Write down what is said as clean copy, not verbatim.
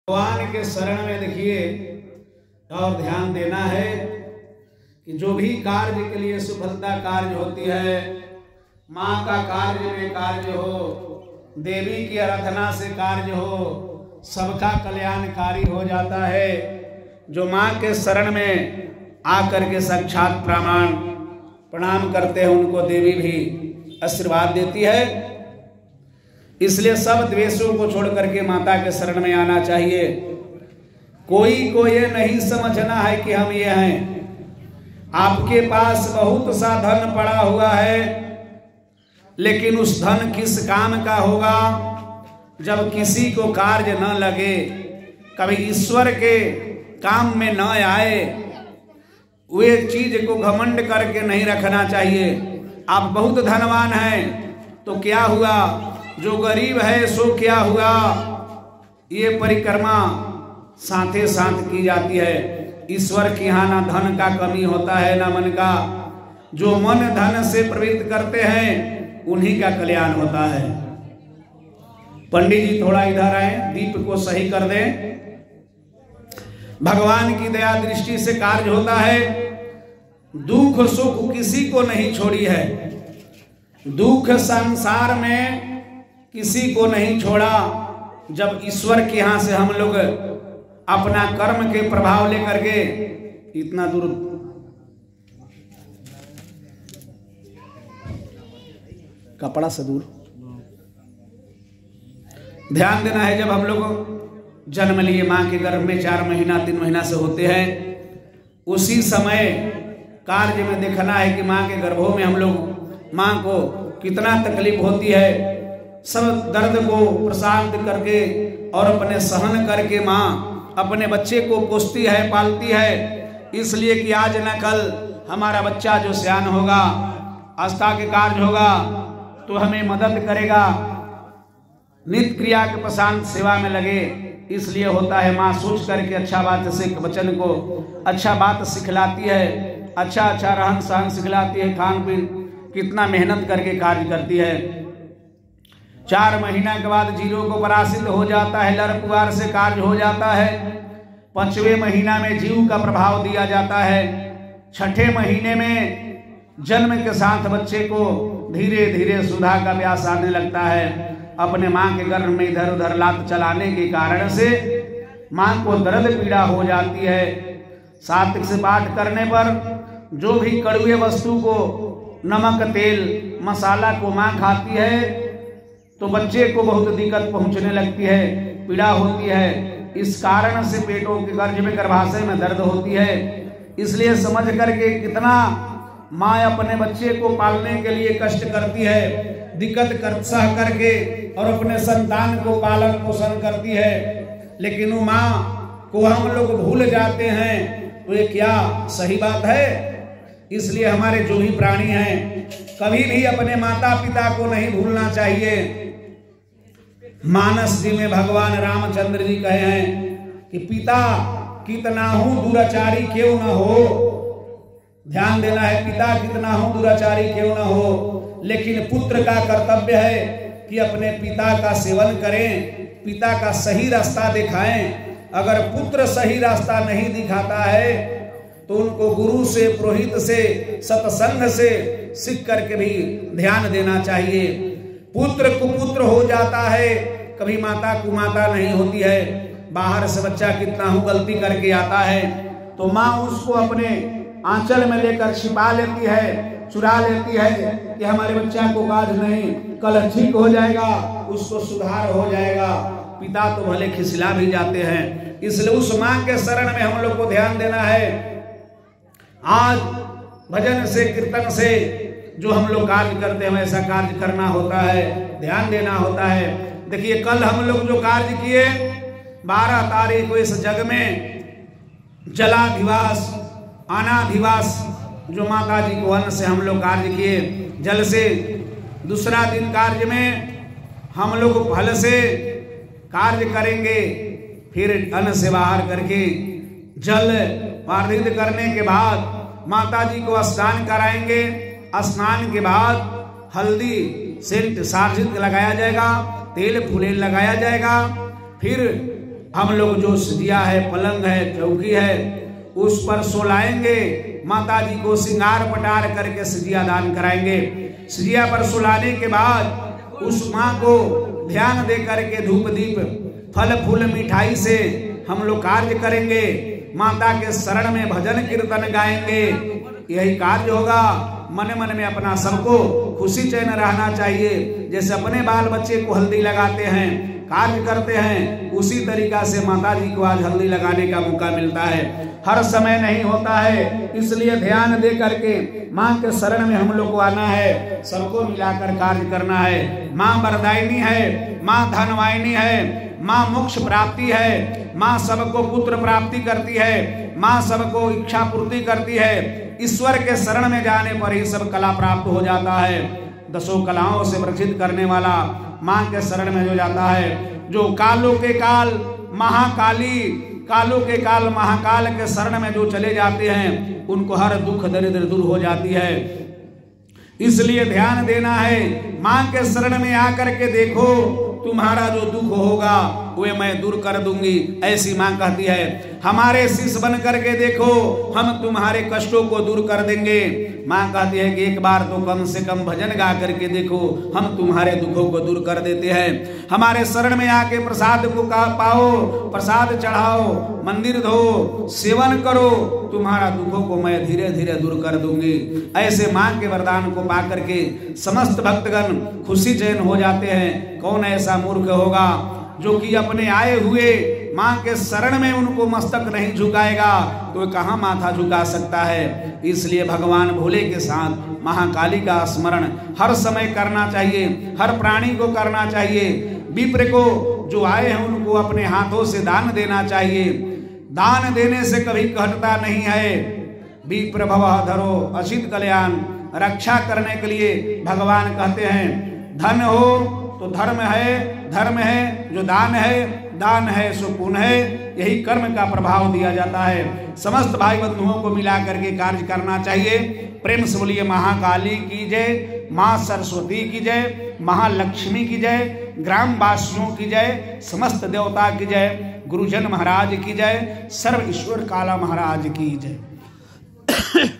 भगवान के शरण में देखिए और ध्यान देना है कि जो भी कार्य के लिए सफलता कार्य होती है, माँ का कार्य में कार्य हो, देवी की आराधना से कार्य हो, सबका कल्याणकारी हो जाता है। जो माँ के शरण में आकर के साक्षात प्रणाम करते हैं उनको देवी भी आशीर्वाद देती है। इसलिए सब द्वेषों को छोड़ करके माता के शरण में आना चाहिए। कोई को ये नहीं समझना है कि हम ये हैं। आपके पास बहुत सा धन पड़ा हुआ है, लेकिन उस धन किस काम का होगा जब किसी को कार्य न लगे, कभी ईश्वर के काम में न आए। वे चीज को घमंड करके नहीं रखना चाहिए। आप बहुत धनवान हैं तो क्या हुआ, जो गरीब है सो क्या हुआ। ये परिक्रमा साथे साथ की जाती है। ईश्वर के यहाँ ना धन का कमी होता है ना मन का। जो मन धन से प्रवृत्त करते हैं उन्हीं का कल्याण होता है। पंडित जी थोड़ा इधर आए, दीप को सही कर दें। भगवान की दया दृष्टि से कार्य होता है। दुख सुख किसी को नहीं छोड़ी है। दुख संसार में किसी को नहीं छोड़ा। जब ईश्वर के यहाँ से हम लोग अपना कर्म के प्रभाव लेकर के इतना दूर कपड़ा से दूर ध्यान देना है। जब हम लोग जन्म लिए माँ के गर्भ में 4 महीना 3 महीना से होते हैं, उसी समय कार्य में देखना है कि माँ के गर्भों में हम लोग माँ को कितना तकलीफ होती है। सब दर्द को प्रशांत करके और अपने सहन करके माँ अपने बच्चे को पोसती है, पालती है। इसलिए कि आज न कल हमारा बच्चा जो सयान होगा, आस्था के कार्य होगा तो हमें मदद करेगा, नित्य क्रिया के प्रशांत सेवा में लगे। इसलिए होता है माँ सोच करके अच्छा बात से बच्चन को अच्छा बात सिखलाती है, अच्छा रहन सहन सिखलाती है, खान पीन कितना मेहनत करके कार्य करती है। 4 महीना के बाद जीरो को परासित हो जाता है, लर पुआर से कार्य हो जाता है। 5वें महीना में जीव का प्रभाव दिया जाता है। 6ठे महीने में जन्म के साथ बच्चे को धीरे धीरे सुधा का व्यास आने लगता है। अपने माँ के गर्भ में इधर उधर लात चलाने के कारण से माँ को दर्द पीड़ा हो जाती है। सात्विक से पाठ करने पर जो भी कड़वे वस्तु को, नमक तेल मसाला को माँ खाती है तो बच्चे को बहुत दिक्कत पहुंचने लगती है, पीड़ा होती है। इस कारण से पेटों के गर्भ में गर्भाशय में दर्द होती है। इसलिए समझ करके कितना माँ अपने बच्चे को पालने के लिए कष्ट करती है, दिक्कत सह करके और अपने संतान को पालन पोषण करती है। लेकिन वो माँ को हम लोग भूल जाते हैं तो ये क्या सही बात है। इसलिए हमारे जो भी प्राणी हैं कभी भी अपने माता पिता को नहीं भूलना चाहिए। मानस जी में भगवान रामचंद्र जी कहे हैं कि पिता कितना हूं दुराचारी क्यों न हो। ध्यान देना है, पिता कितना हूं दुराचारी क्यों न हो, लेकिन पुत्र का कर्तव्य है कि अपने पिता का सेवन करें, पिता का सही रास्ता दिखाएं। अगर पुत्र सही रास्ता नहीं दिखाता है तो उनको गुरु से, पुरोहित से, सत्संग से सीख करके भी ध्यान देना चाहिए। पुत्र कुपुत्र हो जाता है, कभी माता कुमाता नहीं होती है। बाहर से बच्चा कितना हूँ गलती करके आता है तो माँ उसको अपने आंचल में लेकर छिपा लेती है, चुरा लेती है कि हमारे बच्चा को आज नहीं, कल ठीक हो जाएगा, उसको सुधार हो जाएगा। पिता तो भले खिसिला भी जाते हैं। इसलिए उस माँ के शरण में हम लोग को ध्यान देना है। आज भजन से, कीर्तन से जो हम लोग कार्य करते हैं वैसा कार्य करना होता है, ध्यान देना होता है। देखिए कल हम लोग जो कार्य किए, 12 तारीख को इस जग में जलाधिवास अनाधिवास जो माता जी को अन्न से हम लोग कार्य किए, जल से। दूसरा दिन कार्य में हम लोग फल से कार्य करेंगे, फिर अन्न से बाहर करके जल वार्धित करने के बाद माता जी को स्नान कराएंगे। स्नान के बाद हल्दी सेंट सार्जित लगाया जाएगा, तेल फुलेल लगाया जाएगा। फिर हम लोग जो सजिया है, पलंग है, चौकी है, उस पर सुलाएंगे। माता जी को श्रृंगार पटार करके सजिया दान कराएंगे। सजिया पर सुलाने के बाद उस माँ को ध्यान दे करके धूप दीप फल फूल मिठाई से हम लोग कार्य करेंगे। माता के शरण में भजन कीर्तन गाएंगे। यही कार्य होगा। मन मन में अपना सबको खुशी चैन रहना चाहिए। जैसे अपने बाल बच्चे को हल्दी लगाते हैं, कार्य करते हैं, उसी तरीका से माता जी को आज हल्दी लगाने का मौका मिलता है। हर समय नहीं होता है, इसलिए ध्यान दे करके माँ के शरण में हम लोग को आना है। सबको मिलाकर कार्य करना है। माँ वरदायिनी है, माँ धनवायिनी है, माँ मोक्ष प्राप्ति है, माँ सबको पुत्र प्राप्ति करती है, माँ सबको इच्छा पूर्ति करती है। ईश्वर के शरण में जाने पर ही सब कला प्राप्त हो जाता है। दसों कलाओं से वर्जित करने वाला माँ के शरण में जो जाता है, जो कालों के काल महाकाली, कालों के काल महाकाल के शरण में जो चले जाते हैं, उनको हर दुख दरिद्र दूर हो जाती है। इसलिए ध्यान देना है। माँ के शरण में आकर के देखो, तुम्हारा जो दुख होगा वे मैं दूर कर दूंगी, ऐसी माँ कहती है। हमारे शिष्य बन करके देखो, हम तुम्हारे कष्टों को दूर कर देंगे। माँ कहती है कि एक बार तो कम से कम भजन गा करके देखो, हम तुम्हारे दुखों को दूर कर देते हैं। हमारे शरण में आके प्रसाद को पाओ, प्रसाद चढ़ाओ, मंदिर धो, सेवन करो, तुम्हारा दुखों को मैं धीरे धीरे दूर कर दूंगी। ऐसे माँ के वरदान को पा करके समस्त भक्तगण खुशी चैन हो जाते हैं। कौन ऐसा मूर्ख होगा जो कि अपने आए हुए माँ के शरण में उनको मस्तक नहीं झुकाएगा, तो कहाँ माथा झुका सकता है। इसलिए भगवान भोले के साथ महाकाली का स्मरण हर समय करना चाहिए, हर प्राणी को करना चाहिए। विप्र को जो आए हैं उनको अपने हाथों से दान देना चाहिए। दान देने से कभी घटता नहीं है। विप्र भवः धरो असित कल्याण, रक्षा करने के लिए भगवान कहते हैं धन हो तो धर्म है, धर्म है जो दान है सो पुण्य है। यही कर्म का प्रभाव दिया जाता है। समस्त भाई बंधुओं को मिला करके कार्य करना चाहिए। प्रेम से बोलिए महाकाली की जय, माँ सरस्वती की जय, महालक्ष्मी की जय, ग्राम वासियों की जय, समस्त देवता की जय, गुरुजन महाराज की जय, सर्व ईश्वर काला महाराज की जय।